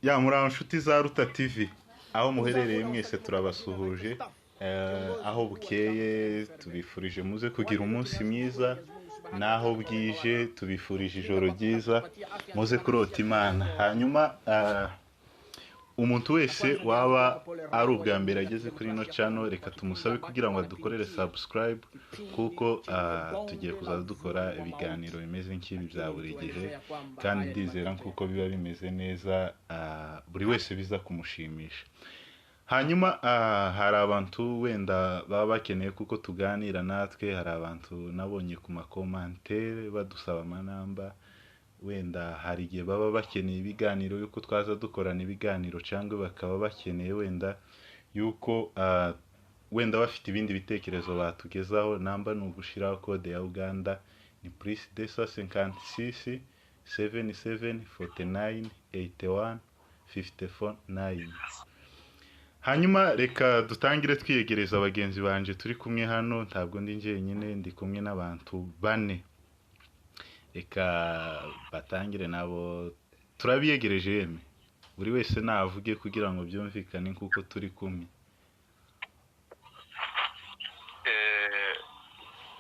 Ya muri nshuti za Ruta TV aho muherereye mwese turabasuhuje aho bukeye tubifurije muze kugira umunsi mwiza naho bwije tubifurije ijoro ryiza muze kurota Imana hanyuma umuntu wese waba ari ubwa mbere ageze kuri ino channel reka tumusabe kugira ngo adukorere subscribe kuko tugiye kuzaza dukora ibiganiro bimeze nk'ibi bya buri gihe kandi ndizera kuko biba bimeze neza buri wese biza kumushimisha. Hanyuma hari abantu wenda baba bakeneye kuko tuganira natwe, hari abantu nabonye ku makomantere badusaba amanamba, wenda hari igihe baba bakeneye ibiganiro yuko twaza dukorana ibiganiro cyangwa bakaba bakeneye wenda yuko wenda bafite ibindi bitekerezo batugezaho. Namba ni ugushiraho code ya Uganda ni +256 77 49 81 549. Hanyuma reka dutangire twiyegereza abagenzi banje turi kumwe hano, ntabwo ndi njyenyine, ndi kumwe n'abantu bane. Reka batangire nabo turabiyegereje yeme, buri wese navuge kugira ngo byumvikane kuko turi kumwe.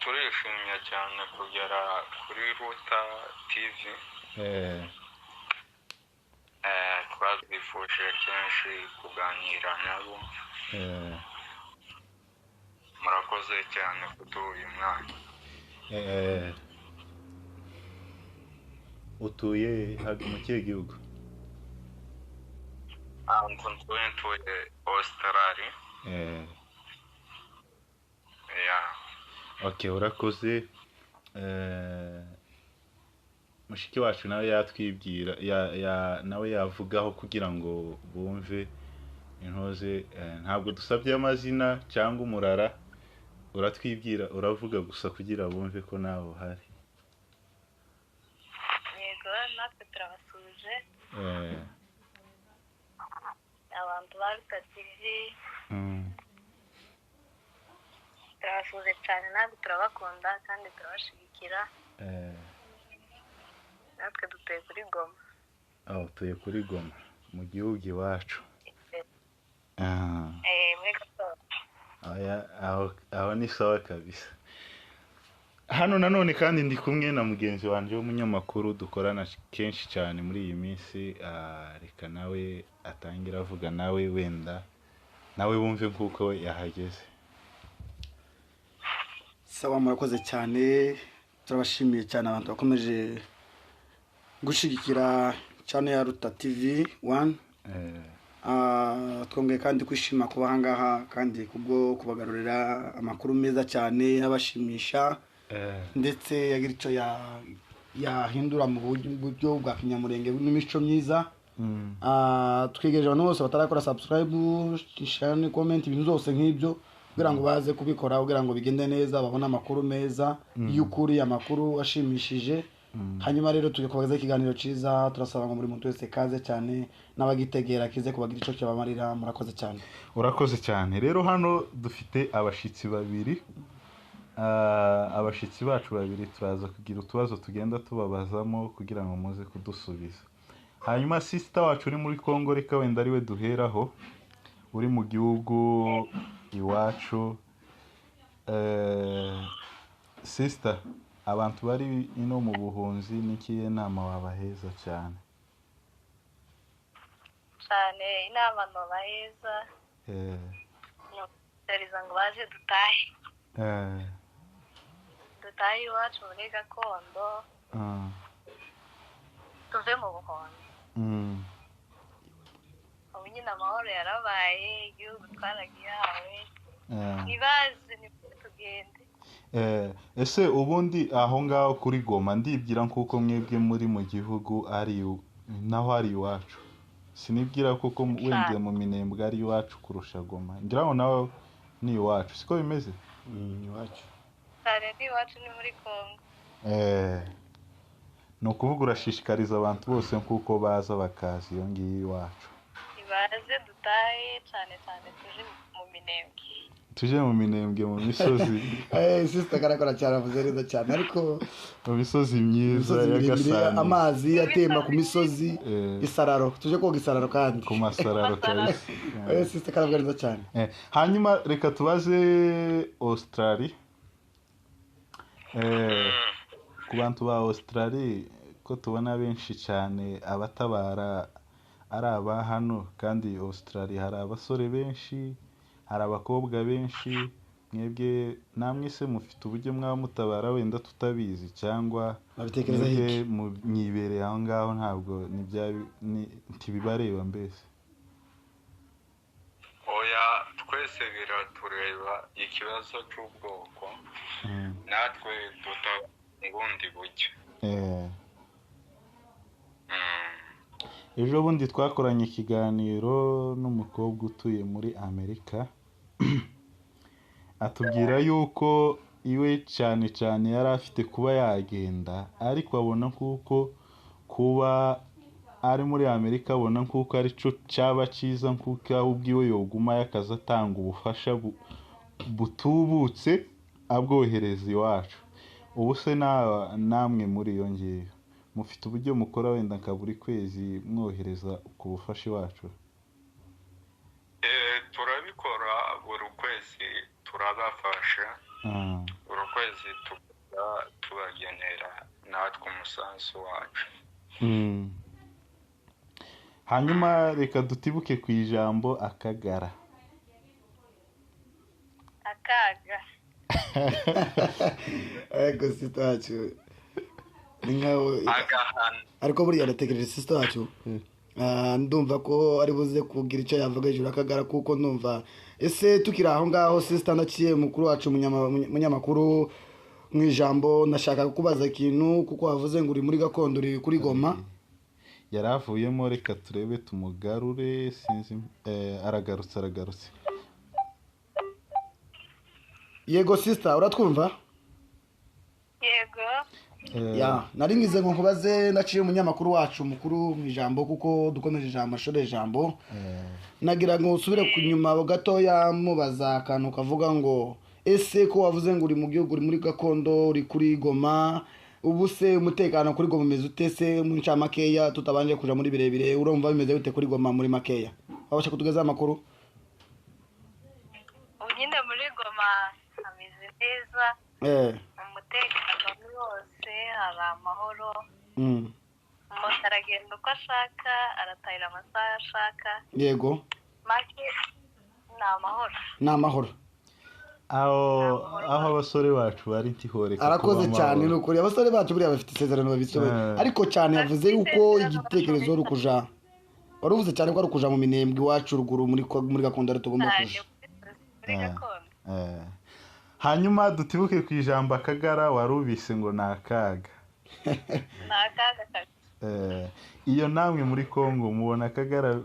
Turishimye cyane kugera kuri Ruta TV. Twazifuje kenshi kuganira nabo. Murakoze cyane kuduha uyu mwanya. Utuye mu kihe gihugu? Ntuye Australia. Okay, urakoze. Mushiki wacu nawe yatwibwira nawe yavugaho kugira ngo bumve intoze. Ntabwo dusabye amazina cyangwa umurara, uratwibwira, uravuga gusa kugira bumve ko nawe uhari. Yego, natwe turabasuje abantu ba Ruta TV. Turabasuje cyane, natwe turabakunda kandi turabashigikira. Natwe dutuye kuri Goma. Tuye kuri Goma mu gihugu iwacu. Muri Gatsata. Aho ni sawa kabisa. Hano nanone kandi ndi kumwe na mugenzi wanje w'umunyamakuru dukorana kenshi cyane muri iyi minsi. Reka nawe atangira avuga nawe wenda nawe wumve nkuko yahageze. Sawa, murakoze cyane, turabashimiye cyane abantu bakomeje gushigikira channel ya Ruta TV 1. Twongeye kandi kwishima kuba hangaha kandi kubwo kubagarurira amakuru meza cyane abashimisha ndetse yagira icyo yahindura mu buryo bwa kinyamurenge n'imico myiza. Twigejeje abantu bose batarakora subscribe, share, comment, ibintu zose nk'ibyo kugira ngo baze kubikora kugira ngo bigende neza, babone amakuru meza y'ukuri, amakuru ashimishije. Hanyuma rero tuje kubagezaho ikiganiro cyiza. Turasaba ngo muri muntu wese kaze cyane n'abagitegera kize kubagira icyo cyabamarira. Murakoze cyane. Urakoze cyane. Rero hano dufite abashitsi babiri. Abashitsi bacu babiri turaza kugira utubazo tugenda tubabazamo kugira ngo muze kudusubiza. Hanyuma sister wacu uri muri Kongo, reka wenda ari we duheraho, uri mu gihugu iwacu. Sister, abantu bari ino mu buhunzi n'ikiye nama wabaheza cyane? Cyane inama nobaheza notariza ngo baje dutahe. Dutahe iwacu muri gakondo. Tuve mu buhunzi. Ubu nyine amahoro yarabaye, igihugu twaragihawe. Nibaze tugende. Ese ubundi aho ngaho kuri Goma ndibwira nkuko mwebwe muri mu gihugu ari naho ari iwacu, sinibwira kuko wende mu Minembwe ari iwacu kurusha Goma. Ngira ngo nawe ni iwacu, siko bimeze? Iwacu cyane ni iwacu, ni muri Kongo. No kuvuga urashishikariza abantu bose nkuko baza bakazi iyo ngiyi iwacu. Ibaze dutahe cyane cyane tuje mu Minembwe. tuje mu minembwe mu misozi sister karakora cyane avuze neza cyane ariko mu misozi myiza y'agasani amazi atemba ku misozi isararo tuje koga isararo kandi ku masararo kabisa sister karavuga neza cyane hanyuma reka tubaze Australia ku bantu ba Australia ko tubona benshi cyane abatabara ari aba hano kandi Australia hari abasore benshi hari abakobwa benshi mwebwe namwe se mufite uburyo mwaba mutabara wenda tutabizi cyangwa babitekereza iki mwibereye aho ngaho ntabwo ntibibareba mbese oya twese biratureba ikibazo cy'ubwoko natwe duta ubundi buryo ejo bundi twakoranye ikiganiro n'umukobwa utuye muri Amerika atubwira yuko iwe cyane cyane yari afite kuba yagenda ariko abona kuko kuba ari muri Amerika abona kuko ari cyo cyaba cyiza kuko ahubwo iwe yoguma y'akazi atanga ubufasha butubutse abwohereza iwacu ubu se namwe muri iyo ngiyo mufite uburyo mukora wenda nka buri kwezi mwohereza ku bufasha iwacu turabikora buri kwezi turabafasha buri kwezi tubagenera natwe umusanzu wacu hanyuma reka dutibuke ku ijambo akagara akaga ariko sister wacu ariko buriya natekereje sister wacu ndumva ko ari buze kugira icyo yavuga hejuru akagara kuko ndumva ese tukiri aho ngaho sister ndaciye mukuru wacu munyamakuru mu ijambo nashaka kubaza ikintu kuko wavuze ngo uri muri gakondo uri kuri Goma yaravuyemo reka turebe tumugarure sinzi aragarutse yego sister uratwumva yego nari ngize ngo nkubaze naciye umunyamakuru wacu mukuru mu ijambo kuko dukomeje ijambo ashore ijambo nagira ngo usubire kunyuma gatoya mubaza akantu kavuga ngo ese ko wavuze ngo uri mu gihugu uri muri gakondo uri kuri Goma ubu se umutekano kuri Goma umeze ute se mu ncamakeya tutabanje kuja muri birebire urumva bimeze bite kuri Goma muri makeya wabasha kutugeza amakuru nyine muri Goma ameze neza umutekano wose hari amahoro umuntu aragenda uko ashaka aratahira amasaha ashaka yego make ni amahoro aho abasore bacu bari ntihoreka arakoze cyane n'ukuri abasore bacu buriya bafite isezerano babisobe ariko cyane yavuze yuko igitekerezo ari ukuja waruvuze cyane ko ari ukuja mu minembwe iwacu ruguru muri gakondo ari tugomba kuja hanyuma dutibuke ku ijambo akagara warubise ngo ni akaga iyo namwe muri Kongo mubona akagara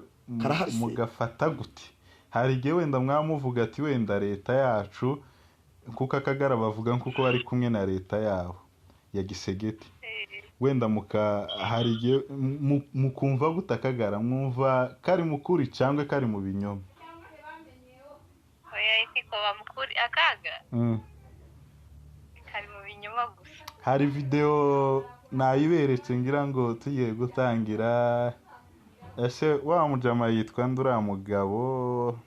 mugafata gute hari igihe wenda mwamuvuga ati wenda leta yacu kuko akagara bavuga kuko bari kumwe na leta yabo ya Gisegeti wenda hari igihe mukumva gute akagara mwumva kari mukuri cyangwa kari mu binyoma akaga kari mu binyoma gusa hari video nayiberetse ngira ngo tugiye gutangira ese wa mujama yitwa ndura mugabo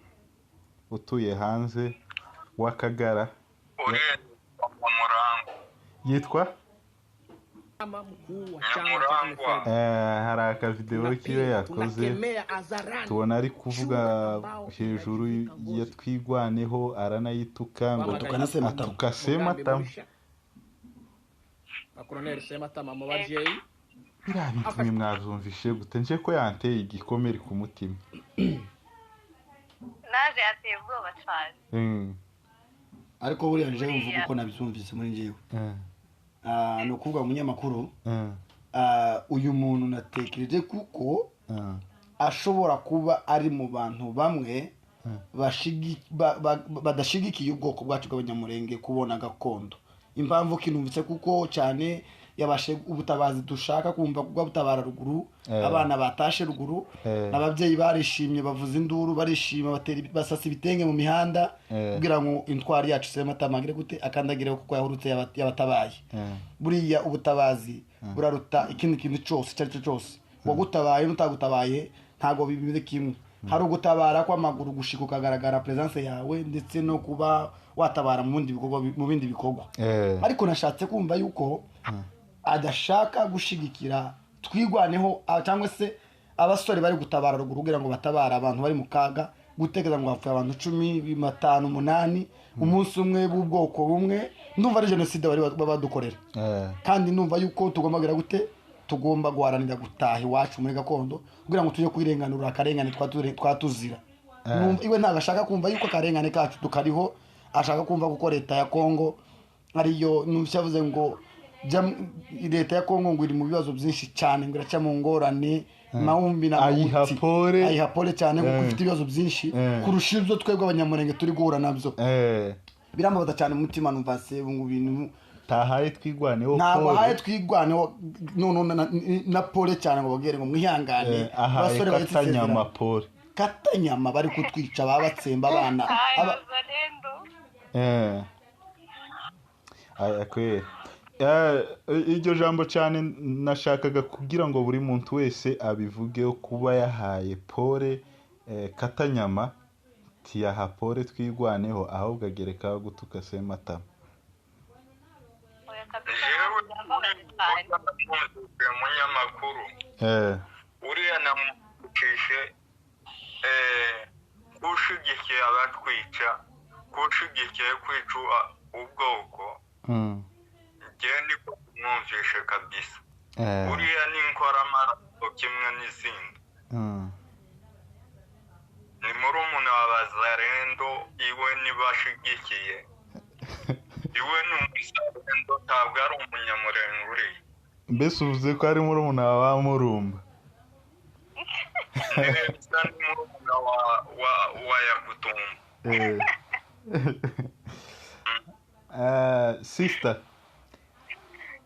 utuye hanze w'Akagara yitwa hari akavideo kiwe yakoze tubona ari kuvuga hejuru ya twigwaneho aranayituka ngo tukasema Colonel Sematama mu bavyeyi biriya bitumye mwazumvishe gute nje ko yanteye igikomere ku mutima naje ateye ubwoba cyane ariko buriya nje mvuga uko nabizumvise muri njewe no kuvuga umunyamakuru uyu muntu natekereje kuko ashobora kuba ari mu bantu bamwe badashigikiye ubwoko bwacu bw'abanyamurenge kubona gakondo impamvu kinumvise kuko cyane yabashe ubutabazi dushaka kumva kubwa butabara ruguru abana batashe ruguru n'ababyeyi barishimye bavuza induru barishima basasa ibitenge mu mihanda kugira ngo intwari yacu Sematama agire gute akandagire kuko yahurutse yabatabaye buriya ubutabazi buraruta ikindi kintu cyose cyari cyose wagutabaye n'utagutabaye ntago bibire kimwe hari ugutabara kw'amaguru gushika ukagaragara presence yawe ndetse no kuba watabara mu bindi bikorwa ariko nashatse kumva yuko adashaka gushigikira twigwaneho cyangwa se abasore bari gutabara ruguru kugira ngo batabara abantu bari mu kaga gutekereza ngo hapfuye abantu 10 5 8 umunsi umwe b'ubwoko bumwe ndumva ari genocide bari badukorera kandi ndumva yuko tugomba kugira gute tugomba guharanira gutaha iwacu muri gakondo kugira ngo tujye kwirenganura akarengane twatuzira iwe ntagashaka kumva yuko akarengane kacu tukariho ashaka kumva kuko leta ya Kongo ariyo nushavuze ngo leta ya Kongo ngo iri mu bibazo byinshi cyane ngo iraca mu ngorane mahumbi na ayihapole cyane kuko ifite ibibazo byinshi kurusha ibyo twebwe abanyamurenge turi guhura nabyo birambabaza cyane mu mutima numva se ngo bintu tahaye twigwaneho ntabahaye twigwaneho na pole cyane ngo bagere ngo mwihangane abasore batanyama pole katanyama bari kutwica babatsemba abana akwe iryo jambo cyane nashakaga kugira ngo buri muntu wese abivugeho kuba yahaye pole katanyama tiyaha pole twigwaneho ahubwo agereka gutuka Sematama umunyamakuru uriya namukishe ushigikiye abatwica kushigikiye kwica ubwoko njyewe niko mwumvishe kabisa uriya ni inkoramaraso kimwe n'izindi ni murumuna wa Bazarendo iwe nibashigikiye iwe ni umusarendo ntabwo ari umunyamurenge uriya mbese uvuze ko ari murumuna wa Murumba neza ni murumuna wa Yakutumba sister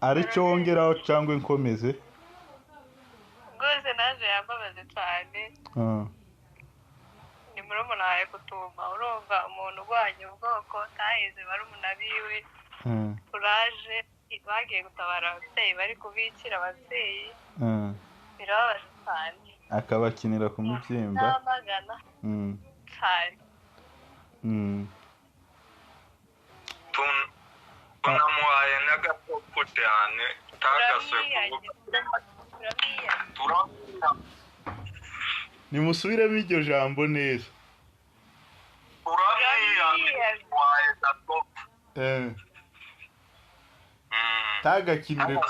aricyo wongeraho cyangwa inkomeze rwose naje yambabaze cyane ni murumuna wa Yakutumba urumva umuntu urwanya ubwoko tahize barumuna biwe kuraje bagiye gutabara ababyeyi bari kubikira ababyeyi birababaje cyane akabakinira ku mubyimba n'amagana cyane tunamuhaye n'agakoko cyane tagaswe nimusubiremo iryo jambo neza turamwiyaye gakoko tagakinire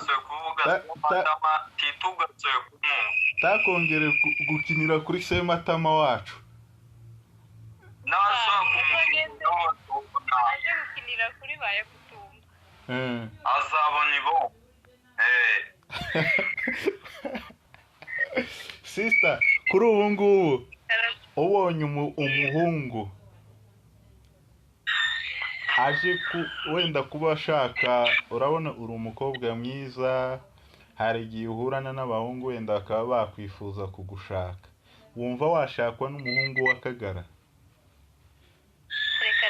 takongere gukinira kuri Sematama wacu naza kumukinira aje gukinira kuri ba Yakutumba azabona ibo sister kuri ubu ngubu ubonye umuhungu aje wenda kuba ashaka urabona uri umukobwa mwiza hari igihe uhurana n'abahungu wenda bakaba bakwifuza kugushaka wumva washakwa n'umuhungu w'Akagara reka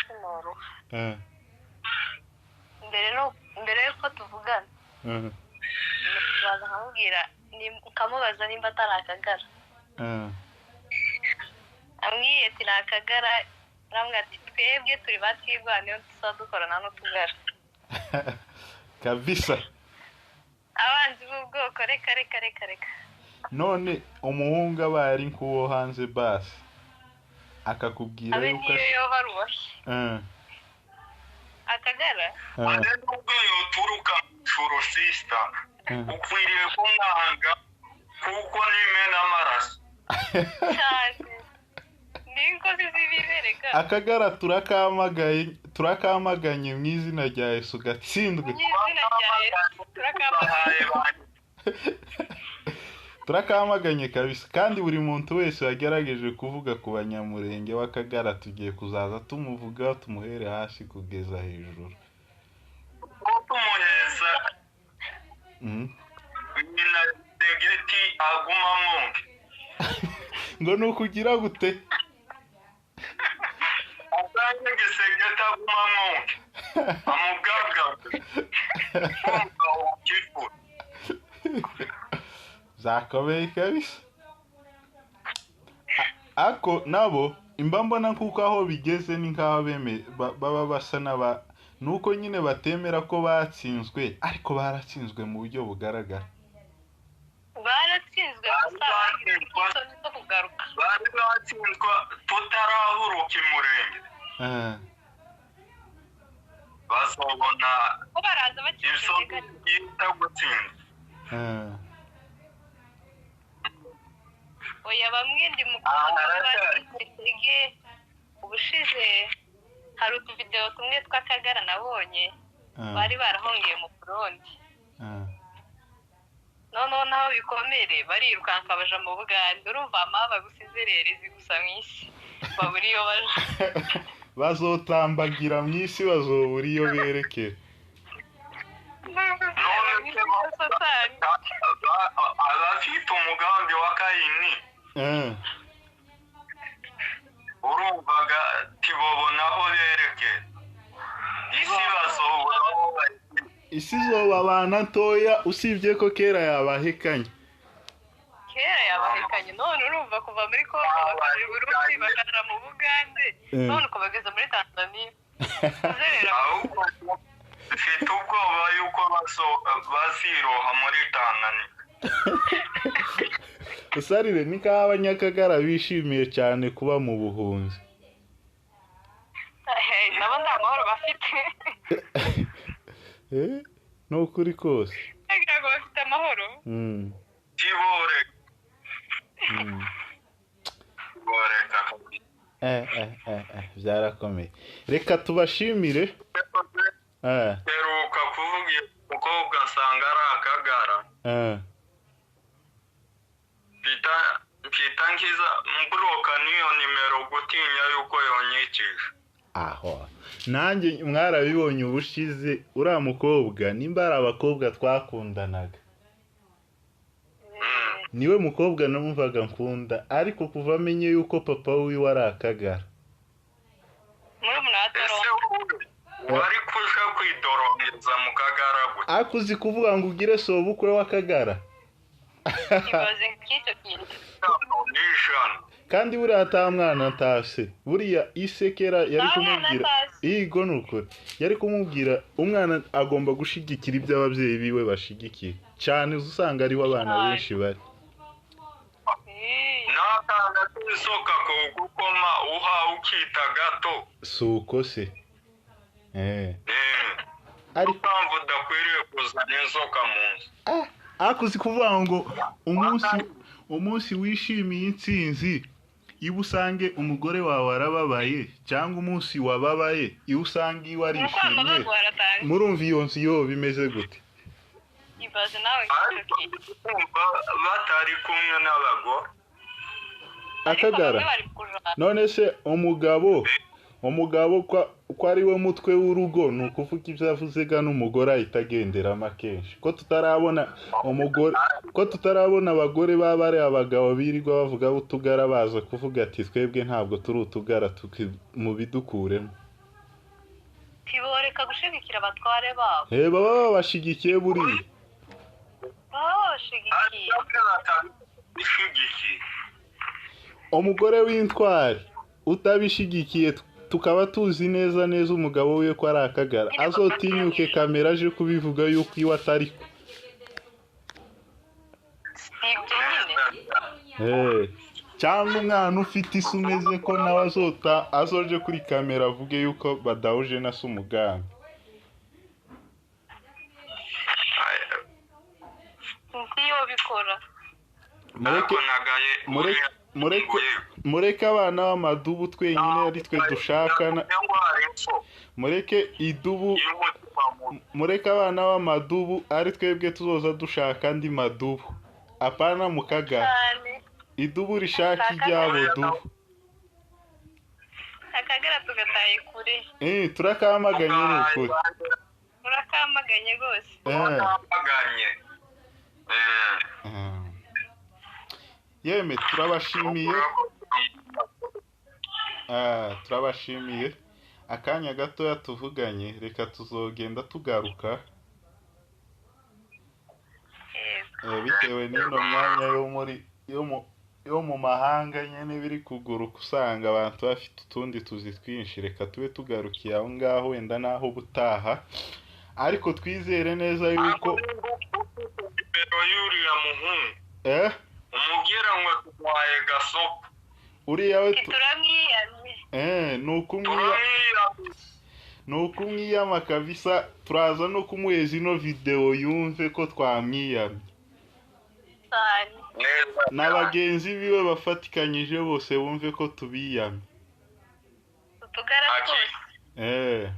tunoroha mbere yuko tuvugana baza nkamubwira ukamubaza nimba atari Akagara ambwiye ati ni Akagara ramwe ati twebwe turi batwigwaneho dusa dukorana n'utugara kabisa abanzi b'ubwoko reka none umuhungu aba ari nk'uwo hanze basi akakubwira yuko abe niyo barubashe Akagara nubwo yoturuka furusista ukwiriye kumwanga kuko nimena amaraso cyane n'inkozi z'ibibereka Akagara turakamaganye mu izina rya Yesu gatsindwe turakamaganye kabisa kandi buri muntu wese wagerageje kuvuga ku banyamurenge w'Akagara tugiye kuzaza tumuvuga tumuhere hasi kugeza hejuru nyina segeti aguma mwonke ngo nukugira gute azanye gisegeti aguma mwonke amubwabwa kifu zakomeye kabisa ako nabo imba mbona kuko aho bigeze ni nkaho baba basa n'aba nuko nyine batemera ko batsinzwe ariko baratsinzwe mu buryo bugaragara baratsinzwe gusa bagize zo kugaruka baratsinzwe tutarahuruka imurenge bazobona ko baraza bakishije gutsinda oya bamwe ndi mukuru batsinze ubushize hari utuvideo tumwe tw'Akagara nabonye bari barahongeye mu Burundi noneho naho bikomere barirukanka baja mu Bugande urumva amaba gusizererezi gusa mwisi baburi yo baje bazotambagira mwisi bazobura iyo berekera abafite umugambi wa Kayini urumvaga tibobona aho berekera isi zoba abana ntoya usibye ko kera yabahekanye none urumva kuva muri Kongo bakaja i Burundi bakaja mu Bugande none uko bageze muri Tanzania mfite ubwoba yuko baziroha muri Tanzania usarire ni ko abanyakagara bishimiye cyane kuba mu buhunzi nabo nta mahoro bafite n'ukuri kose ngira ngo bafite amahoro kibore byarakomeye reka tubashimire heruka kuvuga umukobwa asanga ari Akagara mpita nkiza mburoka niyo nimero gutinya yuko yonyikisha aho nanjye mwarabibonye ubushize uriya mukobwa nimba ari abakobwa twakundanaga niwe mukobwa numvaga nkunda ariko kuva amenye yuko papa wiwe ari Akagara wari kuja kwidorongeza mu Kagara gute akuzi kuvuga ngo ugire sobukwe w'Akagara ibaze nk'icyo kintu kandi buriya ata mwana atase buriya isekera yari kumubwira igo nukuri yari kumubwira umwana agomba gushigikira ibyo ababyeyi biwe bashigikiye cyane usanga ariho abana benshi bari nakanga kwisoka ko gukoma uha ukita gato suko se ariko mpamvu udakwiriye kuzana inzoka mu nzu akuzi kuvuga ngo umunsi wishimiye intsinzi iyo usange umugore wawe arababaye cyangwa umunsi wababaye iyo usange iwe arishimye murumva iyo nzu yo bimeze gute ibaze nawe batari kumwe n'abagore Akagara none se umugabo ko ari we mutwe w'urugo ni ukuvuga ibyo yavuzega n'umugore ahita agenderamo akenshi ko tutarabona abagore baba ari abagabo birirwa bavuga utugara baza kuvuga ati twebwe ntabwo turi utugara mu bidukuremo tiboreka gushigikira abatware babo baba babashigikiye buriya umugore w'intwari utabishigikiye tukaba tuzi neza umugabo we ko ari Akagara azotinyuke kamera aje kubivuga yuko iwe atari cyangwa umwana ufite isi umeze ko nawe azoje kuri kamera avuge yuko badahuje na se umugambi mureke abana b'amadubu twenyine ari twe dushakana mureke abana b'amadubu ari twebwe tuzoza dushaka andi madubu apana mu Kagara idubu rishaka iryabo dubu Akagara tugataye kure turakamaganye n'ukuri turakamaganye rwose yeme turabashimiye akanya gatoya tuvuganye reka tuzogenda tugaruka bitewe n'ino myanya yo mu mahanga nyene biri kuguruka usanga abantu bafite utundi tuzi twinshi reka tube tugarukiye aho ngaho wenda naho butaha ariko twizere neza yuko yuriya muhungu umubwira ngo twaye gasopo uriya we turamwiyamye nukumwiyama kabisa turaza no kumuheza ino video yumve ko twamwiyamye n'abagenzi biwe bafatikanyije bose bumve ko tubiyamye utugara twose